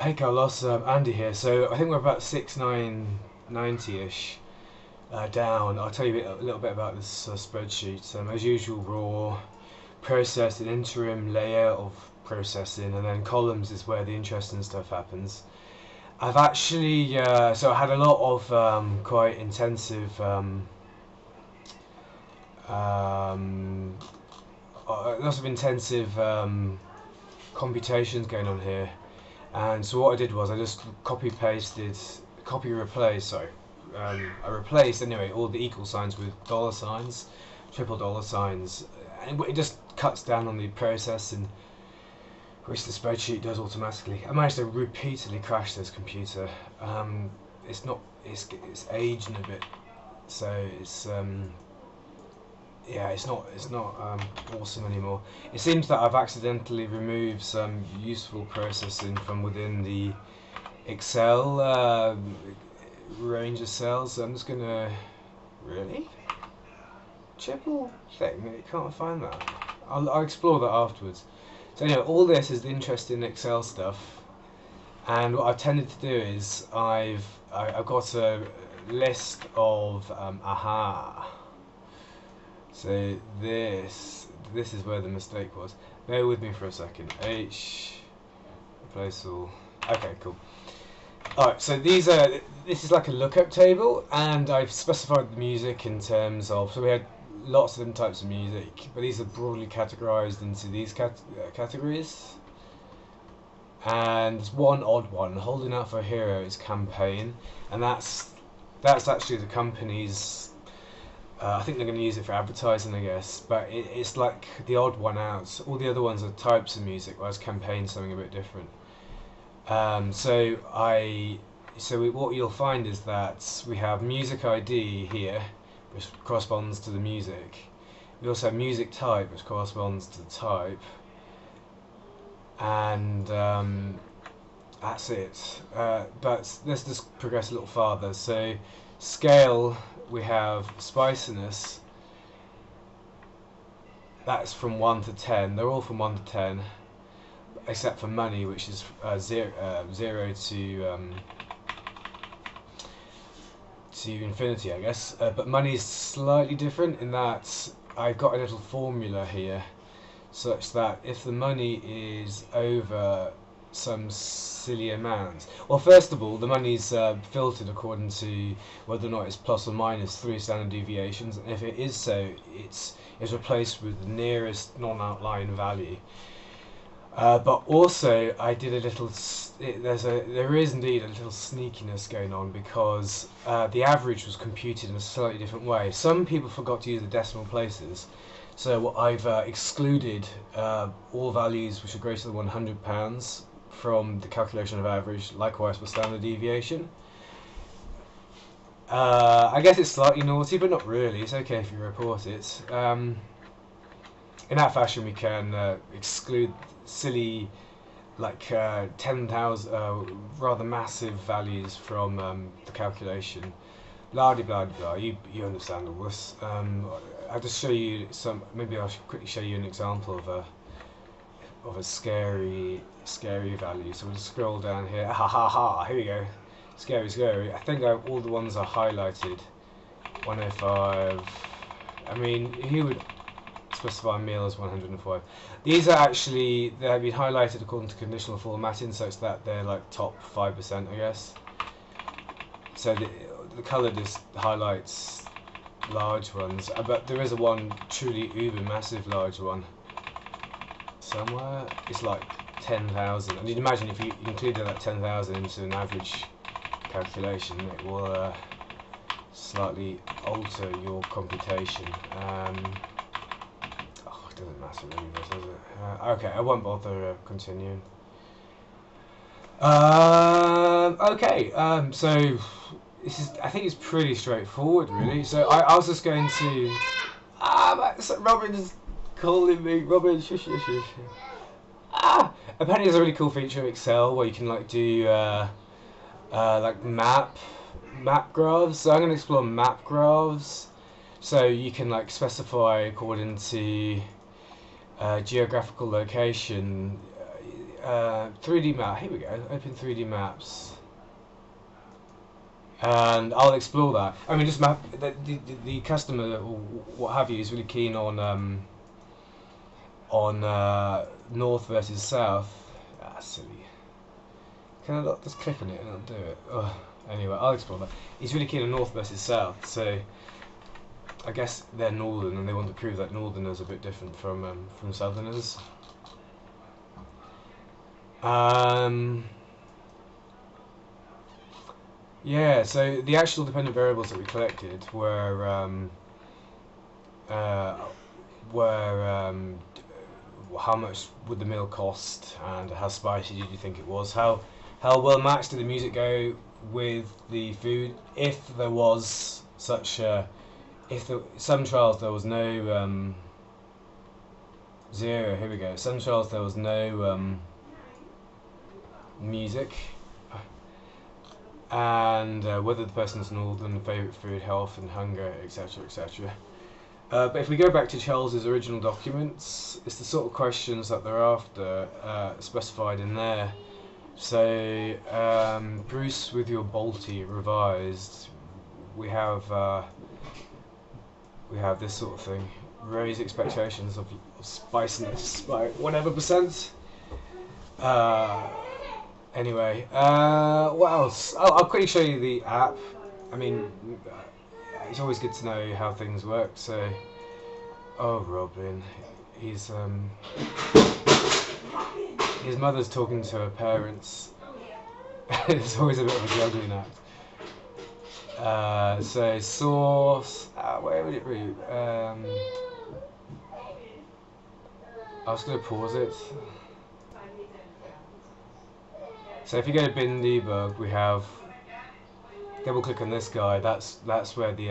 Hey Carlos, Andy here. So I think we're about 6990-ish down. I'll tell you a little bit about this spreadsheet. As usual, raw, process, an interim layer of processing, and then columns is where the interesting stuff happens. I've actually, so I had a lot of quite intensive um, lots of intensive computations going on here. And so what I did was I just I replaced anyway all the equal signs with dollar signs, triple dollar signs, and it just cuts down on the processing, which the spreadsheet does automatically. I managed to repeatedly crash this computer. It's not, it's aging a bit, so it's not awesome anymore. It seems that I've accidentally removed some useful processing from within the Excel range of cells. So I'm just gonna really triple thing. I can't find that. I'll explore that afterwards. So anyway, all this is the interesting Excel stuff, and what I've tended to do is I've got a list of aha. So this is where the mistake was. Bear with me for a second. Replace all. Okay, cool. Alright, so this is like a lookup table, and I've specified the music in terms of, so we had lots of different types of music, but these are broadly categorized into these categories. And one odd one, holding out for a hero, is campaign, and that's actually the company's. I think they're going to use it for advertising, I guess, but it's like the odd one out. All the other ones are types of music, whereas campaign's something a bit different. What you'll find is that we have music ID here, which corresponds to the music. We also have music type, which corresponds to the type, and that's it. But let's just progress a little farther. So, scale, we have spiciness. That's from 1 to 10. They're all from 1 to 10, except for money, which is 0 to infinity, I guess. But money is slightly different in that I've got a little formula here, such that if the money is over some silly amount. Well, first of all, the money's filtered according to whether or not it's plus or minus 3 standard deviations, and if it is so, it's replaced with the nearest non-outlying value. But also, I did a little. There is indeed a little sneakiness going on, because the average was computed in a slightly different way. Some people forgot to use the decimal places, so I've excluded all values which are greater than £100 from the calculation of average, likewise for standard deviation. I guess it's slightly naughty, but not really. It's okay if you report it. In that fashion, we can exclude silly, like 10,000 rather massive values from the calculation. Blah de blah de blah. You understand all this. I'll just show you some. Maybe I should quickly show you an example of a scary value. So we'll just scroll down here. Ha ha ha! Here we go. Scary. I think all the ones are highlighted. 105. I mean, who would specify meal as 105? These are actually, they have been highlighted according to conditional formatting, such that they're like top 5%, I guess. So the colour just highlights large ones, but there is a one truly uber massive large one somewhere. It's like 10,000, and you'd imagine if you included that 10,000 into an average calculation, it will slightly alter your computation. It doesn't matter really, does it? Okay, I won't bother continuing. So this is, I think it's pretty straightforward, really. So I was just going to. Robin's calling me. Robin, shush. Apparently there's a really cool feature of Excel where you can like do like map graphs. So I'm going to explore map graphs. So you can like specify according to geographical location 3D map. Here we go. Open 3D maps, and I'll explore that. I mean, just map. The customer or what have you is really keen on north versus south. Ah, silly. Can I not just click on it and I'll do it? Ugh. Anyway, I'll explore that. He's really keen on north versus south, so I guess they're northern and they want to prove that northerners are a bit different from southerners. Yeah, so the actual dependent variables that we collected were how much would the meal cost and how spicy did you think it was? How well matched did the music go with the food? If there was such some trials there was no 0. Here we go. Some trials there was no music, and whether the person's northern, favourite food, health and hunger, etc, etc. But if we go back to Charles's original documents, it's the sort of questions that they're after specified in there. So Bruce, with your Balti revised, we have this sort of thing: raise expectations of spiciness by whatever %. Anyway, what else? I'll quickly show you the app. I mean, it's always good to know how things work. So, oh, Robin, he's his mother's talking to her parents. It's always a bit of a juggling act. So source. Where would it read? I was going to pause it. So if you go to bin debug, we have double click on this guy. That's where the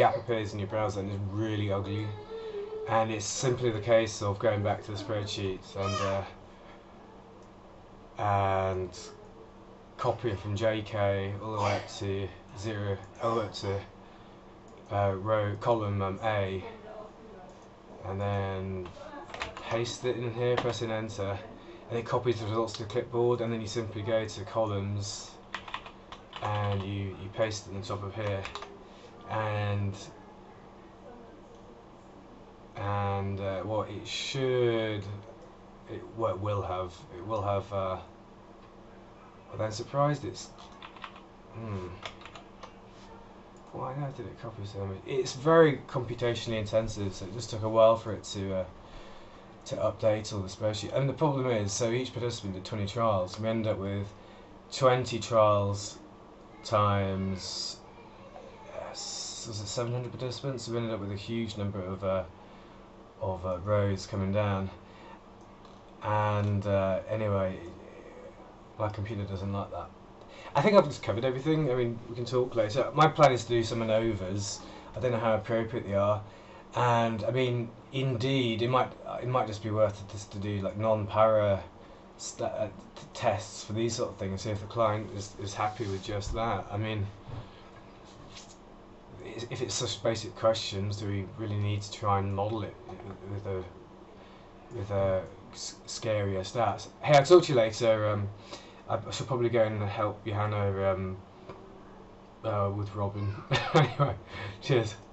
app appears in your browser and it's really ugly. And it's simply the case of going back to the spreadsheet and copying from JK all the way up to 0, all the way up to column A, and then paste it in here, pressing enter. And it copies the results to the clipboard, and then you simply go to columns and you paste it on the top of here, and what it should, it will have. Well, I'm surprised it's. Why now did it copy so much? It's very computationally intensive, so it just took a while for it to update all the spreadsheet. And the problem is, so each participant did 20 trials. We end up with 20 trials times, was it 700 participants? So we ended up with a huge number of rows coming down. And anyway, my computer doesn't like that. I think I've just covered everything. I mean, we can talk later. My plan is to do some ANOVAs. I don't know how appropriate they are. And I mean, indeed, it might just be worth it just to do like non-para tests for these sort of things. See if the client is happy with just that. I mean, if it's such basic questions, do we really need to try and model it with a scarier stats? Hey, I'll talk to you later. I should probably go and help Johanna with Robin. Anyway, cheers.